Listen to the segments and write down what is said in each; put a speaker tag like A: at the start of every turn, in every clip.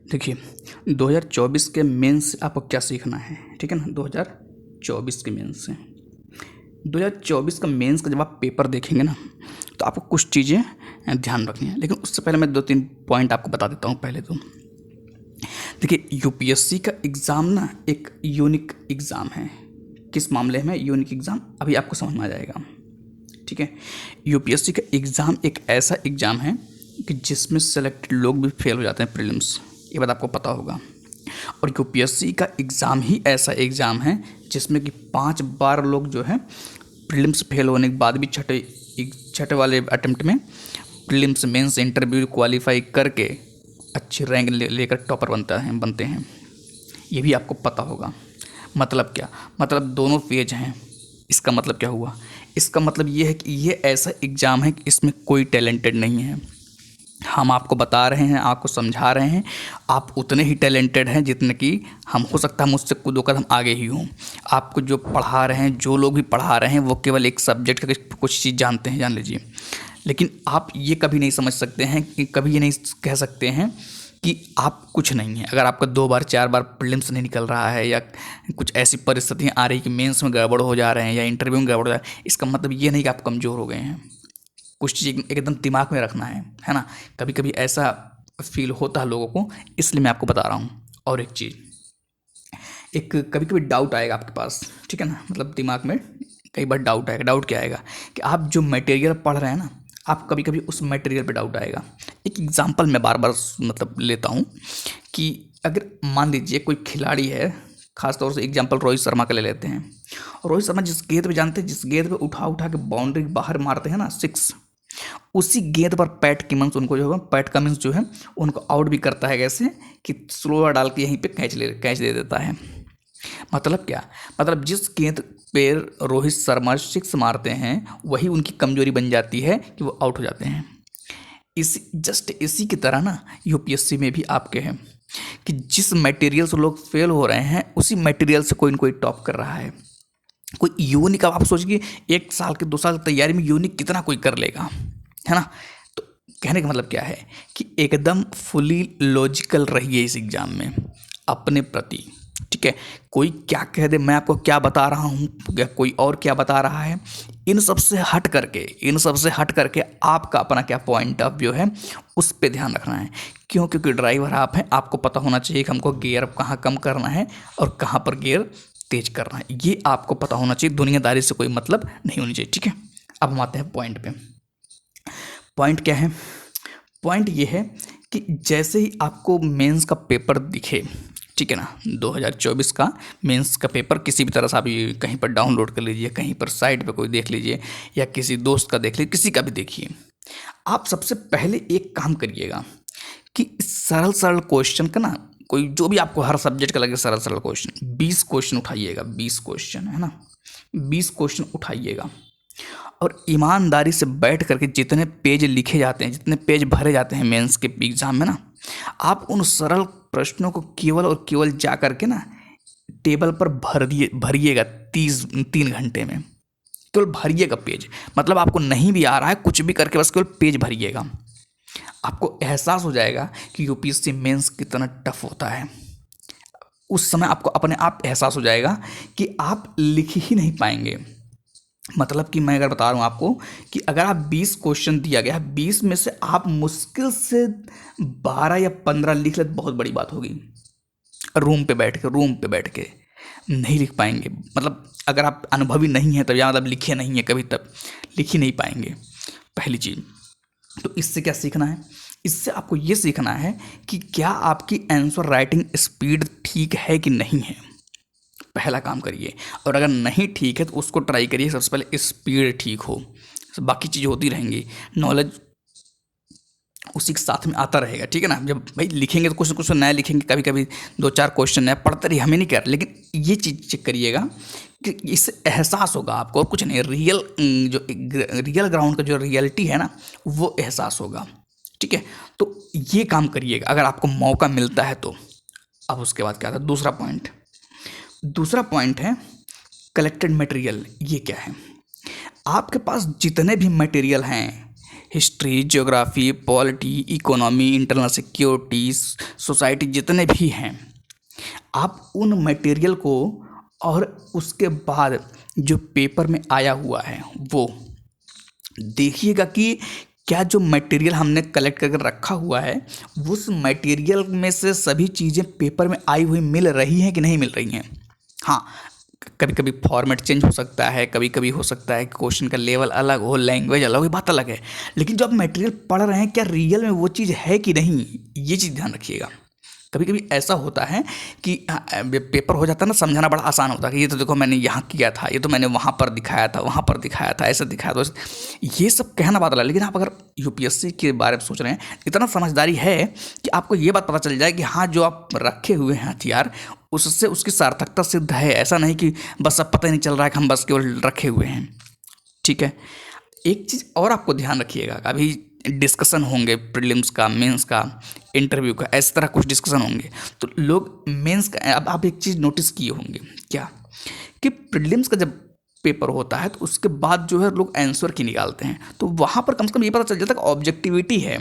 A: देखिए, 2024 के मेंस से आपको क्या सीखना है, ठीक है ना। 2024 के मेंस से 2024 का मेंस का जब आप पेपर देखेंगे ना, तो आपको कुछ चीज़ें ध्यान रखनी है। लेकिन उससे पहले मैं 2-3 पॉइंट आपको बता देता हूँ। पहले तो देखिए, यूपीएससी का एग्ज़ाम ना एक यूनिक एग्ज़ाम है। किस मामले में यूनिक एग्ज़ाम, अभी आपको समझ में आ जाएगा, ठीक है। यूपीएससी का एग्ज़ाम एक ऐसा एग्ज़ाम है कि जिसमें सेलेक्टेड लोग भी फेल हो जाते हैं प्रीलिम्स, ये बात आपको पता होगा। और यूपीएससी का एग्ज़ाम ही ऐसा एग्ज़ाम है जिसमें कि 5 बार लोग जो है प्रीलिम्स फेल होने के बाद भी छठे वाले अटेम्प्ट में प्रीलिम्स मेंस इंटरव्यू क्वालिफाई करके अच्छी रैंक लेकर टॉपर बनते हैं। ये भी आपको पता होगा। मतलब क्या, मतलब दोनों फेज हैं। इसका मतलब क्या हुआ, इसका मतलब ये है कि ये ऐसा एग्ज़ाम है कि इसमें कोई टैलेंटेड नहीं है। हम आपको बता रहे हैं, आपको समझा रहे हैं, आप उतने ही टैलेंटेड हैं जितने कि हम, हो सकता है मुझसे कुछ 2 कदम आगे ही हों। आपको जो पढ़ा रहे हैं, जो लोग भी पढ़ा रहे हैं, वो केवल एक सब्जेक्ट का कुछ चीज़ जानते हैं, जान लीजिए। लेकिन आप ये कभी नहीं समझ सकते हैं कि, कभी ये नहीं कह सकते हैं कि आप कुछ नहीं हैं। अगर आपका 2 बार 4 बार प्रीलिम्स नहीं निकल रहा है, या कुछ ऐसी परिस्थितियाँ आ रही कि मेंस में गड़बड़ हो जा रहे हैं या इंटरव्यू में गड़बड़ हो जा रहा है, इसका मतलब ये नहीं कि आप कमज़ोर हो गए हैं। कुछ चीज़ एकदम दिमाग में रखना है ना। कभी कभी ऐसा फील होता है लोगों को, इसलिए मैं आपको बता रहा हूँ। और एक चीज़, एक कभी कभी डाउट आएगा आपके पास, ठीक है ना, मतलब दिमाग में कई बार डाउट आएगा। डाउट क्या आएगा कि आप जो मटेरियल पढ़ रहे हैं ना, आप कभी कभी उस मटेरियल पे डाउट आएगा। एक एग्जांपल मैं बार बार मतलब लेता हूँ कि अगर मान लीजिए कोई खिलाड़ी है, खासतौर से एग्जांपल रोहित शर्मा का ले लेते हैं। रोहित शर्मा जिस गेंद पे, जानते हैं, जिस गेंद पे उठा उठा के बाउंड्री बाहर मारते हैं ना, 6, उसी गेंद पर पैट कमिंस जो है उनको आउट भी करता है। कैसे कि स्लोअर डाल के यहीं पे कैच दे देता है। मतलब क्या, मतलब जिस गेंद पे रोहित शर्मा 6 मारते हैं, वही उनकी कमजोरी बन जाती है कि वो आउट हो जाते हैं। इसी की तरह ना यूपीएससी में भी आपके हैं कि जिस मटेरियल से लोग फेल हो रहे हैं, उसी मटेरियल से कोई न कोई टॉप कर रहा है। कोई यूनिक, अब आप सोचिए 1 साल के 2 साल की तैयारी में यूनिक कितना कोई कर लेगा, है ना। तो कहने का मतलब क्या है कि एकदम फुली लॉजिकल रहिए इस एग्ज़ाम में अपने प्रति, ठीक है। कोई क्या कह दे, मैं आपको क्या बता रहा हूँ, या कोई और क्या बता रहा है, इन सब से हट करके आपका अपना क्या पॉइंट ऑफ व्यू है, उस पर ध्यान रखना है। क्यों, क्योंकि ड्राइवर आप हैं, आपको पता होना चाहिए कि हमको गियर कहाँ कम करना है और कहाँ पर गियर तेज करना है। ये आपको पता होना चाहिए, दुनियादारी से कोई मतलब नहीं होनी चाहिए, ठीक है। अब हम आते हैं पॉइंट पे। पॉइंट क्या है, पॉइंट ये है कि जैसे ही आपको मेंस का पेपर दिखे, ठीक है ना, 2024 का मेंस का पेपर किसी भी तरह से आप ये कहीं पर डाउनलोड कर लीजिए, कहीं पर साइट पे कोई देख लीजिए, या किसी दोस्त का देख लीजिए, किसी का भी देखिए। आप सबसे पहले एक काम करिएगा कि सरल सरल क्वेश्चन का ना, कोई जो भी आपको हर सब्जेक्ट का लगे सरल सरल क्वेश्चन, 20 क्वेश्चन उठाइएगा। 20 क्वेश्चन, है ना, 20 क्वेश्चन उठाइएगा और ईमानदारी से बैठ करके जितने पेज लिखे जाते हैं, जितने पेज भरे जाते हैं मेंस के एग्ज़ाम में ना, आप उन सरल प्रश्नों को केवल और केवल जा करके ना टेबल पर भरिएगा 3 घंटे में। केवल भरिएगा पेज, मतलब आपको नहीं भी आ रहा है कुछ भी करके बस केवल पेज भरिएगा। आपको एहसास हो जाएगा कि यूपीएससी मेंस कितना टफ होता है। उस समय आपको अपने आप एहसास हो जाएगा कि आप लिख ही नहीं पाएंगे। मतलब कि मैं अगर बता रहा हूँ आपको कि अगर आप 20 क्वेश्चन दिया गया, 20 में से आप मुश्किल से 12 या 15 लिख ले, बहुत बड़ी बात होगी। रूम पे बैठ के नहीं लिख पाएंगे। मतलब अगर आप अनुभवी नहीं हैं तब, या मतलब लिखे नहीं हैं कभी, तब लिख ही नहीं पाएंगे, पहली चीज़। तो इससे क्या सीखना है, इससे आपको ये सीखना है कि क्या आपकी आंसर राइटिंग स्पीड ठीक है कि नहीं है। पहला काम करिए, और अगर नहीं ठीक है तो उसको ट्राई करिए सबसे पहले स्पीड ठीक हो, बाकी चीज़ें होती रहेंगी, नॉलेज उसी के साथ में आता रहेगा, ठीक है ना। जब भाई लिखेंगे तो कुछ ना कुछ नया लिखेंगे, कभी कभी 2-4 क्वेश्चन नया पढ़ते रहिए, हमें नहीं कह रहे, लेकिन ये चीज़ चेक करिएगा कि इससे एहसास होगा आपको, और कुछ नहीं, रियल ग्राउंड का जो रियलिटी है ना, वो एहसास होगा, ठीक है। तो ये काम करिएगा अगर आपको मौका मिलता है तो। अब उसके बाद क्या था, दूसरा पॉइंट है कलेक्टेड मटेरियल। ये क्या है, आपके पास जितने भी मटेरियल हैं, history, geography, polity, economy, internal security, society, जितने भी हैं, आप उन मटेरियल को और उसके बाद जो पेपर में आया हुआ है वो देखिएगा कि क्या जो मटेरियल हमने कलेक्ट करके रखा हुआ है उस मटेरियल में से सभी चीज़ें पेपर में आई हुई मिल रही हैं कि नहीं मिल रही हैं। हाँ, कभी कभी फॉर्मेट चेंज हो सकता है, कभी कभी हो सकता है कि क्वेश्चन का लेवल अलग हो, लैंग्वेज अलग हो, ये बात अलग है। लेकिन जो आप मटेरियल पढ़ रहे हैं क्या रियल में वो चीज़ है कि नहीं, ये चीज़ ध्यान रखिएगा। कभी कभी ऐसा होता है कि पेपर हो जाता है ना, समझाना बड़ा आसान होता है कि ये तो देखो मैंने यहाँ किया था, ये तो मैंने वहाँ पर दिखाया था, वहाँ पर दिखाया था, ऐसा दिखाया था, ये सब कहना बात अलग है। लेकिन आप अगर यूपीएससी के बारे में सोच रहे हैं, इतना समझदारी है कि आपको ये बात पता चल जाए कि हाँ जो आप रखे हुए हैं हथियार उससे उसकी सार्थकता सिद्ध है। ऐसा नहीं कि बस अब पता ही नहीं चल रहा है कि हम बस केवल रखे हुए हैं। ठीक है, एक चीज़ और आपको ध्यान रखिएगा, अभी डिस्कशन होंगे प्रीलिम्स का, मेंस का, इंटरव्यू का, इस तरह कुछ डिस्कशन होंगे तो लोग मेंस का, अब आप एक चीज़ नोटिस किए होंगे क्या कि प्रीलिम्स का जब पेपर होता है तो उसके बाद जो है लोग आंसर की निकालते हैं, तो वहाँ पर कम से कम ये पता चल जाता है कि ऑब्जेक्टिविटी है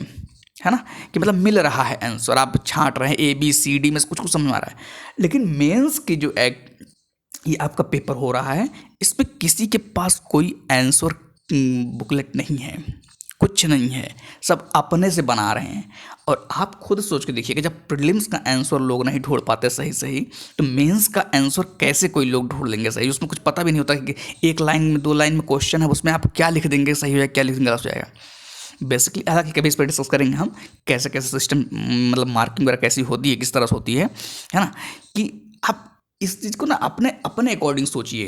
A: ना, कि मतलब मिल रहा है आंसर, आप छांट रहे हैं ABCD में से कुछ कुछ समझ में आ रहा है। लेकिन मेंस की जो ये आपका पेपर हो रहा है इसमें किसी के पास कोई आंसर बुकलेट नहीं है, कुछ नहीं है, सब अपने से बना रहे हैं। और आप खुद सोच के देखिए कि जब प्रीलिम्स का आंसर लोग नहीं ढूंढ पाते सही सही, तो मेंस का आंसर कैसे कोई लोग ढूंढ लेंगे सही। उसमें कुछ पता भी नहीं होता कि एक लाइन में, 2 लाइन में क्वेश्चन है, उसमें आप क्या लिख देंगे सही हो जाएगा, क्या लिख देंगे गलत हो जाएगा। बेसिकली हालांकि कभी इस पर डिस्कस करेंगे हम कैसे कैसे सिस्टम, मतलब मार्किंग वगैरह कैसी होती है, किस तरह से होती है ना, कि आप इस चीज़ को ना अपने अपने अकॉर्डिंग सोचिए,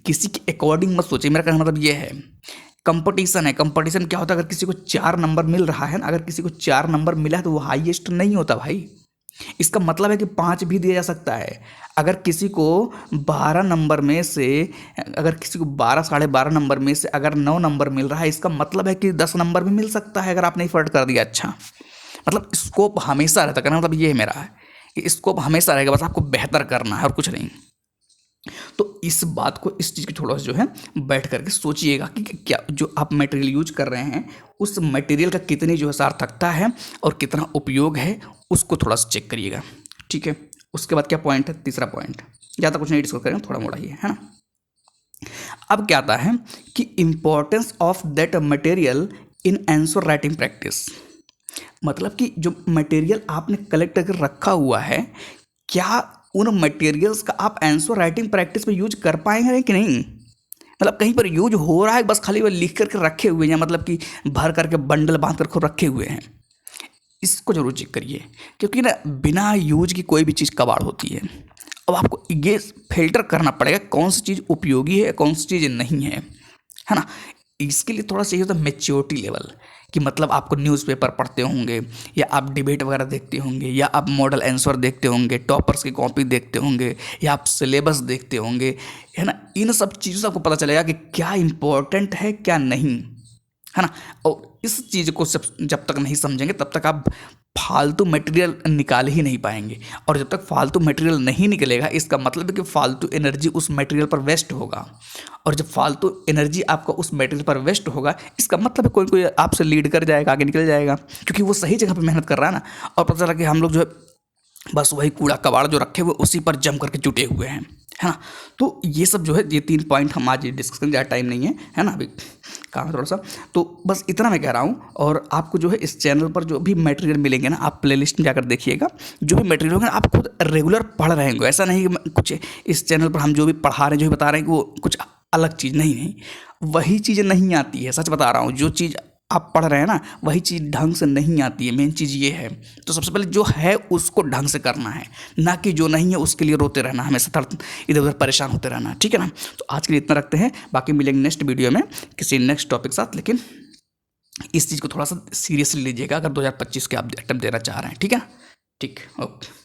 A: किसी के अकॉर्डिंग मत सोचिए। मेरा कहने का मतलब ये है, कंपटीशन है, कंपटीशन क्या होता है, अगर किसी को 4 नंबर मिल रहा है ना, अगर किसी को 4 नंबर मिला है तो वो हाईएस्ट नहीं होता भाई। इसका मतलब है कि 5 भी दिया जा सकता है। अगर किसी को 12 नंबर में से, अगर किसी को 12 साढ़े 12 नंबर में से अगर 9 नंबर मिल रहा है, इसका मतलब है कि 10 नंबर भी मिल सकता है अगर आपने एफर्ट कर दिया। अच्छा, मतलब स्कोप हमेशा रहता, कहना मतलब ये मेरा है कि स्कोप हमेशा रहेगा, बस आपको बेहतर करना है और कुछ नहीं। तो इस बात को, इस चीज़ की थोड़ा सा जो है बैठ करके सोचिएगा कि क्या जो आप मटेरियल यूज कर रहे हैं उस मटेरियल का कितनी जो है सार्थकता है और कितना उपयोग है, उसको थोड़ा सा चेक करिएगा। ठीक है, उसके बाद क्या पॉइंट है, तीसरा पॉइंट, ज़्यादा कुछ नहीं डिस्कस करेंगे, थोड़ा मोड़ा ही है ना। अब क्या आता है कि importance of that material in answer writing practice, मतलब कि जो मटेरियल आपने कलेक्ट करके रखा हुआ है, क्या उन मटेरियल्स का आप आंसर राइटिंग प्रैक्टिस में यूज कर पाएंगे कि नहीं। मतलब कहीं पर यूज हो रहा है, बस खाली वो लिख करके रखे हुए हैं, मतलब कि भर करके बंडल बांध करके रखे हुए हैं, इसको जरूर चेक करिए। क्योंकि ना बिना यूज की कोई भी चीज़ कबाड़ होती है। अब आपको ये फिल्टर करना पड़ेगा कौन सी चीज़ उपयोगी है, कौन सी चीज़ नहीं है ना। इसके लिए थोड़ा चाहिए होता है मैच्योरिटी लेवल, कि मतलब आपको न्यूज़पेपर पढ़ते होंगे, या आप डिबेट वगैरह देखते होंगे, या आप मॉडल आंसर देखते होंगे, टॉपर्स की कॉपी देखते होंगे, या आप सिलेबस देखते होंगे, है ना। इन सब चीज़ों से आपको पता चलेगा कि क्या इम्पोर्टेंट है क्या नहीं, है ना। और इस चीज़ को जब तक नहीं समझेंगे तब तक आप फालतू मटेरियल निकाल ही नहीं पाएंगे। और जब तक फालतू मटेरियल नहीं निकलेगा, इसका मतलब है कि फालतू एनर्जी उस मटेरियल पर वेस्ट होगा। और जब फालतू एनर्जी आपका उस मटेरियल पर वेस्ट होगा, इसका मतलब है कोई कोई आपसे लीड कर जाएगा, आगे निकल जाएगा, क्योंकि वो सही जगह पर मेहनत कर रहा है ना। और पता चला कि हम लोग जो है बस वही कूड़ा कबाड़ जो रखे हुए उसी पर जम करके जुटे हुए हैं, है ना। तो ये सब जो है, ये 3 पॉइंट हम आज डिस्कस करेंगे, ज़्यादा टाइम नहीं है ना, अभी काम है थोड़ा सा। तो बस इतना मैं कह रहा हूँ। और आपको जो है इस चैनल पर जो भी मटेरियल मिलेंगे ना, आप प्लेलिस्ट में जाकर देखिएगा, जो भी मटेरियल होगा आप खुद रेगुलर पढ़ रहे होंगे। ऐसा नहीं कि कुछ इस चैनल पर हम जो भी पढ़ा रहे हैं, जो भी बता रहे हैं कि वो कुछ अलग चीज़, नहीं, वही चीज़ें नहीं आती है, सच बता रहा हूँ। जो चीज़ आप पढ़ रहे हैं ना, वही चीज़ ढंग से नहीं आती है, मेन चीज़ ये है। तो सबसे पहले जो है उसको ढंग से करना है, ना कि जो नहीं है उसके लिए रोते रहना, हमेशा इधर उधर परेशान होते रहना, ठीक है ना। तो आज के लिए इतना रखते हैं, बाकी मिलेंगे नेक्स्ट वीडियो में किसी नेक्स्ट टॉपिक साथ। लेकिन इस चीज़ को थोड़ा सा सीरियसली लीजिएगा अगर 2025 के आप अटेम्प्ट देना चाह रहे हैं, ठीक है ना। ठीक, ओके।